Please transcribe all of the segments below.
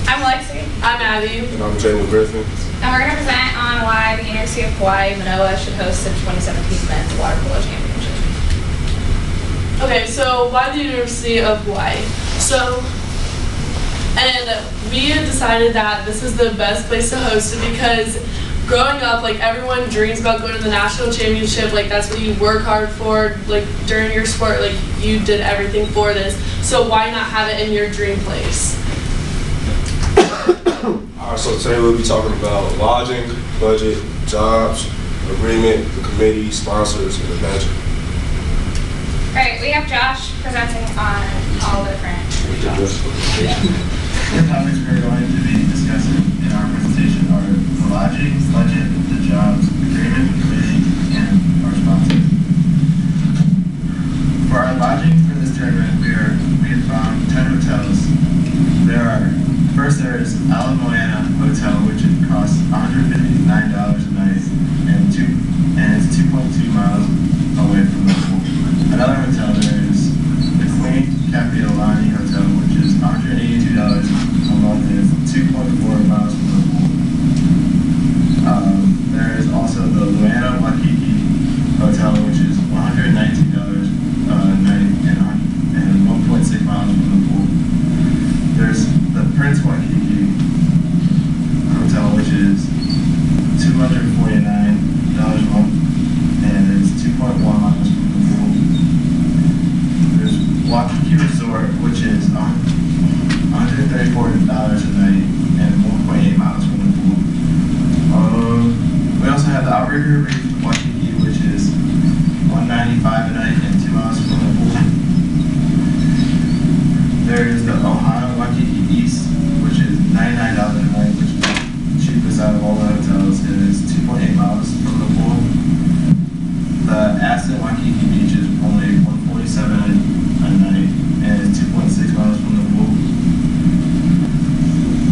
I'm Lexi. I'm Abby. And I'm Jalen Griffin. And we're going to present on why the University of Hawaii Manoa should host the 2017 Men's Water Polo Championship. Okay, so why the University of Hawaii? And we had decided that this is the best place to host it because growing up, like, everyone dreams about going to the national championship. Like, that's what you work hard for. Like, during your sport, like, you did everything for this. So why not have it in your dream place? Alright, so today we'll be talking about lodging, budget, jobs, agreement, the committee, sponsors, and the budget. Alright, we have Josh presenting on all the different jobs. The topics we're going to be discussing in our presentation are the lodging, budget, the jobs, agreement, committee, and our sponsors. For our lodging for this tournament, we have found 10 hotels. First there is Ala Moana Hotel, which costs $159 a night and it's 2.2 miles away from the pool. Another hotel there is the Queen Kapiolani Hotel, which is $182 a month and it's 2.4 miles from the pool. There is also the Luana Waikiki Hotel, which is $119 a night and 1.6 miles from the pool. There's the Prince Waikiki Hotel, which is $249 a month and it's 2.1 miles from the pool. There's Waikiki Resort, which is $134 a night and 1.8 miles from the pool. We also have the Outrigger Reef Waikiki, which is $195 a night and 2 miles from the pool. There is the Ohio Waikiki East, which is $99 a night, which is the cheapest out of all the hotels, and it's 2.8 miles from the pool. The Aston Waikiki Beach is only $147 a night, and it's 2.6 miles from the pool.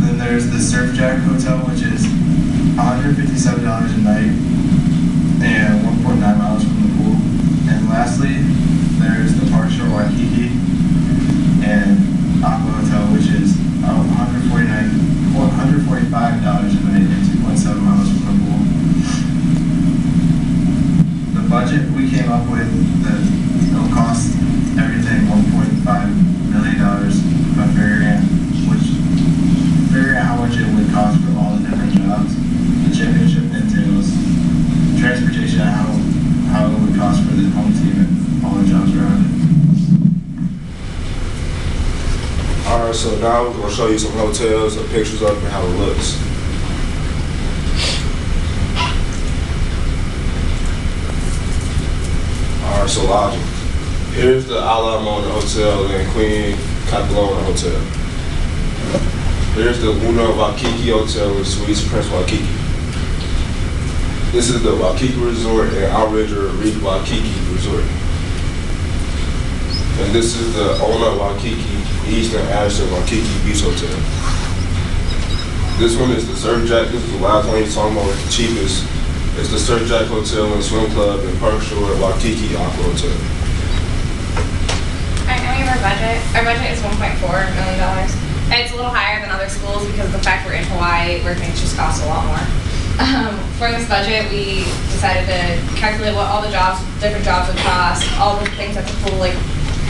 Then there's the Surf Jack Hotel, which is $157 a night, and 1.9 miles from the pool. And lastly, there's the Park Shore Waikiki and Aqua Hotel, which is $145 a night and 2.7 miles from the pool. The budget we came up with, it'll cost everything $1.5 million by figuring out how much it would cost for all the different jobs. The championship entails transportation and how it would cost for the home team and all the jobs around it. Alright, so now we're going to show you some hotels, some pictures of them, and how it looks. Alright, so lodging. Here's the Ala Moana Hotel and Queen Kapiolani Hotel. Here's the Una Waikiki Hotel and Suites Prince Waikiki. This is the Waikiki Resort and Outrigger Reef Waikiki Resort. And this is the Ona Waikiki East and Ashton Waikiki Beach Hotel. This one is the Surf Jack. This is the last one he's talking about, it's the cheapest. It's the Surf Jack Hotel and Swim Club and Park Shore Waikiki Aqua Hotel. I mean, our budget is $1.4 million. It's a little higher than other schools because of the fact we're in Hawaii, where things just cost a lot more. For this budget, we decided to calculate what all the different jobs would cost, all the things at the pool, like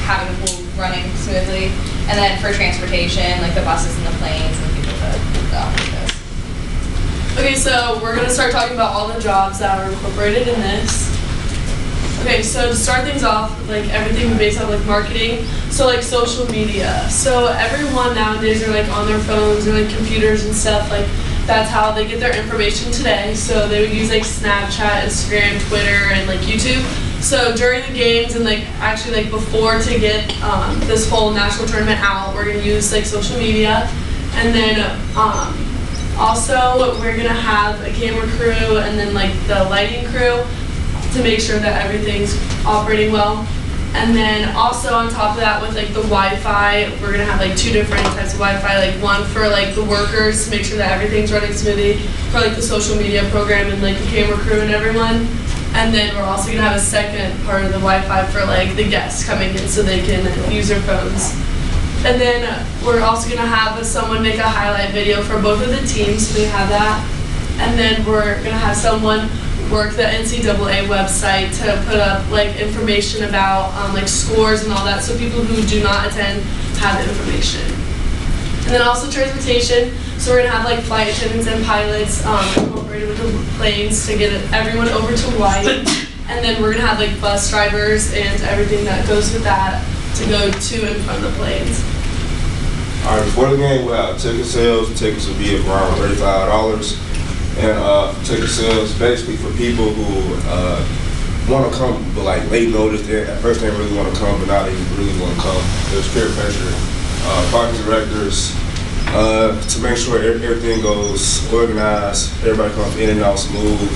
having the pool running smoothly, and then for transportation, like the buses and the planes and the people that go with this. Okay, so we're going to start talking about all the jobs that are incorporated in this. Okay, so to start things off, like everything based on like marketing, so like social media. So everyone nowadays are like on their phones or like computers and stuff, like that's how they get their information today. So they would use like Snapchat, Instagram, Twitter, and like YouTube. So during the games and like actually like before to get this whole national tournament out, we're gonna use like social media, and then also we're gonna have a camera crew and then like the lighting crew to make sure that everything's operating well. And then also on top of that with like the Wi-Fi, we're gonna have like two different types of Wi-Fi, like one for like the workers to make sure that everything's running smoothly, for like the social media program and like the camera crew and everyone. And then we're also gonna have a second part of the Wi-Fi for like the guests coming in so they can use their phones. And then we're also gonna have someone make a highlight video for both of the teams, so we have that. And then we're gonna have someone work the NCAA website to put up like information about like scores and all that, so people who do not attend have the information. And then also transportation, so we're gonna have like flight attendants and pilots incorporated with the planes to get everyone over to Hawaii. And then we're gonna have like bus drivers and everything that goes with that to go to and from the planes. All right, before the game, we'll have ticket sales. Tickets will be around $35. And ticket sales basically for people who want to come, but like late notice. At first they really want to come, but now they really want to come. There's peer pressure, parking directors, to make sure everything goes organized, everybody comes in and out smooth.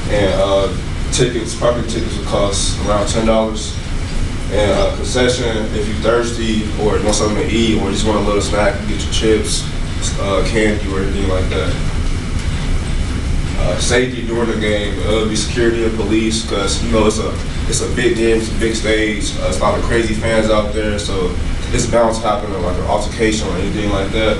And parking tickets will cost around $10. And concession, if you're thirsty or want something to eat or just want a little snack, you get your chips, candy or anything like that. Safety during the game, it'll be security and police, because you know it's a big game, it's a big stage. It's a lot of crazy fans out there, so it's bound to happen like an altercation or anything like that.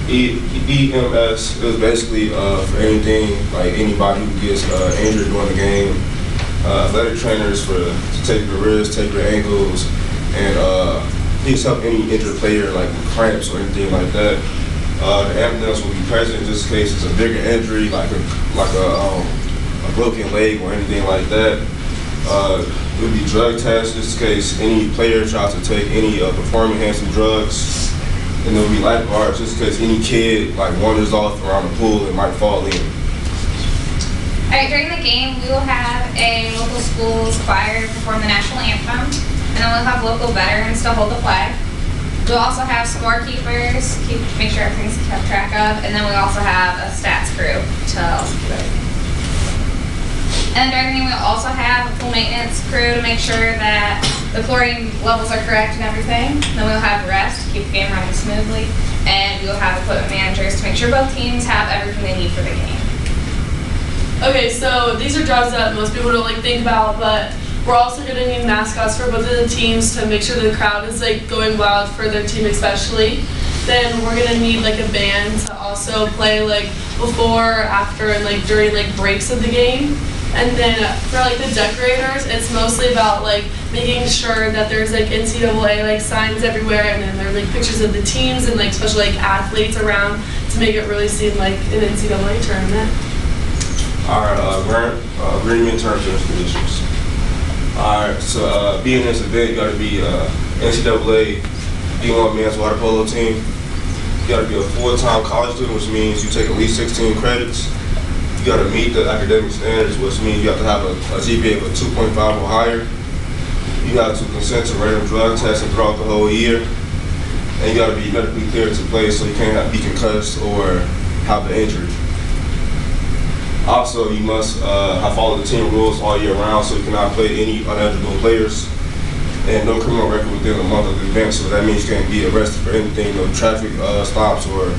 EMS is basically for anything, like anybody who gets injured during the game. Athletic trainers to take your wrists, take your ankles, and just help any injured player like with cramps or anything like that. The ambulance will be present just in case it's a bigger injury, like a broken leg or anything like that. It will be drug tests just in case any player tries to take any performance-enhancing drugs. And there will be lifeguards just in case any kid like wanders off around the pool and might fall in. All right, during the game, we will have a local school's choir perform the national anthem, and then we'll have local veterans to hold the flag. We'll also have scorekeepers, make sure everything's kept track of, and then we also have a stats crew to also keep everything. And during the game, we'll also have a full maintenance crew to make sure that the chlorine levels are correct and everything. Then we'll have rest to keep the game running smoothly, and we'll have equipment managers to make sure both teams have everything they need for the game. Okay, so these are jobs that most people don't like think about, but we're also going to need mascots for both of the teams to make sure the crowd is like going wild for their team especially. Then we're going to need like a band to also play like before, after, and like during like breaks of the game. And then for like the decorators, it's mostly about like making sure that there's like NCAA like signs everywhere, and then there's like pictures of the teams and like especially like athletes around to make it really seem like an NCAA tournament. Our agreement terms and conditions. Alright, so being in this event, you got to be NCAA D1 men's water polo team. You got to be a full-time college student, which means you take at least 16 credits. You got to meet the academic standards, which means you have to have a GPA of a 2.5 or higher. You got to consent to random drug testing throughout the whole year. And you got to be medically cleared to play, so you can't be concussed or have an injury. Also, you must have followed the team rules all year round, so you cannot play any uneligible players. And no criminal record within a month of the event, so that means you can't be arrested for anything, no traffic stops or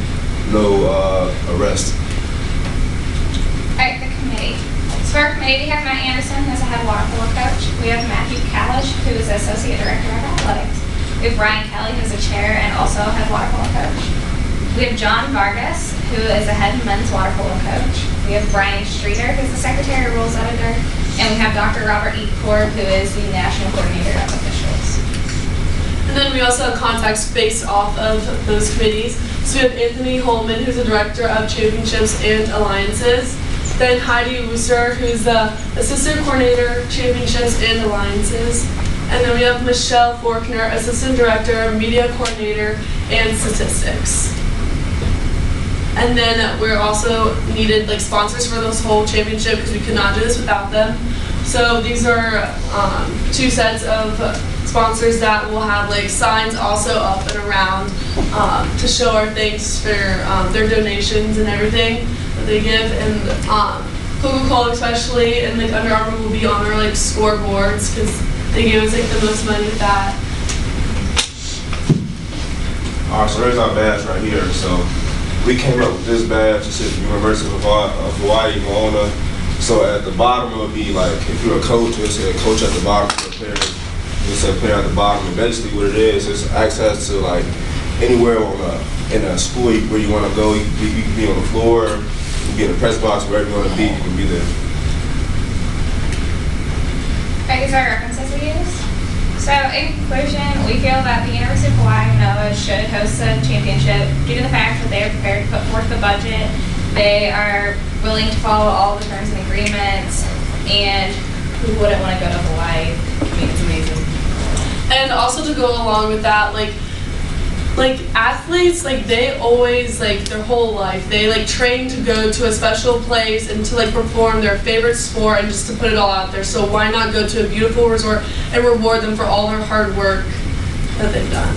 no arrest. Alright, the committee. So for our committee, we have Matt Anderson, who's a head water polo coach. We have Matthew Kalish, who is associate director of athletics. We have Brian Kelly, who's a chair and also head water polo coach. We have John Vargas, who is a head men's water polo coach. We have Brian Streeter, who's the secretary of rules editor. And we have Dr. Robert E. Korb, who is the national coordinator of officials. And then we also have contacts based off of those committees. So we have Anthony Holman, who's the director of championships and alliances. Then Heidi Wooster, who's the assistant coordinator, championships and alliances. And then we have Michelle Forkner, assistant director, media coordinator, and statistics. And then we're also needed like sponsors for this whole championship because we could not do this without them. So these are two sets of sponsors that will have like signs also up and around to show our thanks for their donations and everything that they give. And Coca-Cola especially and like Under Armour will be on their like scoreboards because they give us like the most money with that. Alright, so there's our badge right here. So we came up with this badge. It says University of Hawaii, Moana. So at the bottom it would be like, if you're a coach, it would say coach at the bottom for the player. It's a player at the bottom, and basically what it is access to like anywhere in a school where you want to go. You can be on the floor, you can be in the press box, wherever you want to be, you can be there. These are references we use. So in conclusion, we feel that the University of Hawaii Manoa should host a championship due to the fact that they are prepared to put forth the budget. They are willing to follow all the terms and agreements, and who wouldn't want to go to Hawaii? I mean, it's amazing. And also to go along with that, like athletes, like they always, like their whole life, they like train to go to a special place and to like perform their favorite sport and just to put it all out there. So why not go to a beautiful resort and reward them for all their hard work that they've done?